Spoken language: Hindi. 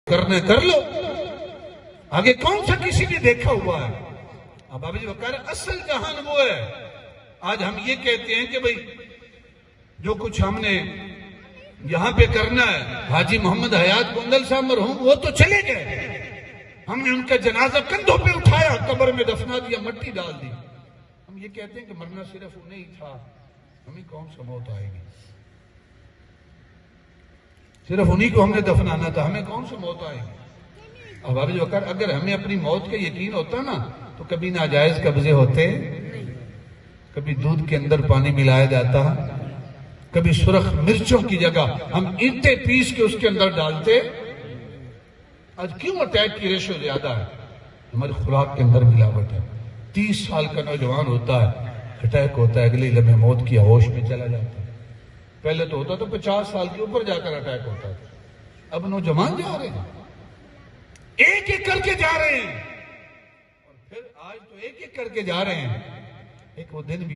करने कर लो, आगे कौन सा किसी ने देखा हुआ है। अब बाबा जी वो कह रहे असल जहान वो है। आज हम ये कहते हैं कि भाई जो कुछ हमने यहां पे करना है, हाजी मोहम्मद हयात गोंदल साहब मरहूम वो तो चले गए, हमने उनका जनाजा कंधों पे उठाया, कब्र में दफना दिया, मट्टी डाल दी। हम ये कहते हैं कि मरना सिर्फ उन्हें ही था, हमें कौन सा मौत आएगी। सिर्फ उन्हीं को हमने दफनाना था, हमें कौन सा मौत आएगी। अब बाबा वकार अगर हमें अपनी मौत का यकीन होता ना तो कभी नाजायज कब्जे होते, कभी दूध के अंदर पानी मिलाया जाता, कभी सुरख मिर्चों की जगह हम ईंटें पीस के उसके अंदर डालते। आज क्यों अटैक की रेशो ज्यादा है? हमारी खुराक के अंदर मिलावट है। 30 साल का नौजवान होता है, अटैक होता है, अगले लम्हे मौत की होश में चला जाता है। पहले तो होता तो 50 साल के ऊपर जाकर अटैक होता था, अब नौजवान जा रहे हैं, एक एक करके जा रहे हैं, और फिर आज तो एक एक करके जा रहे हैं। एक वो दिन भी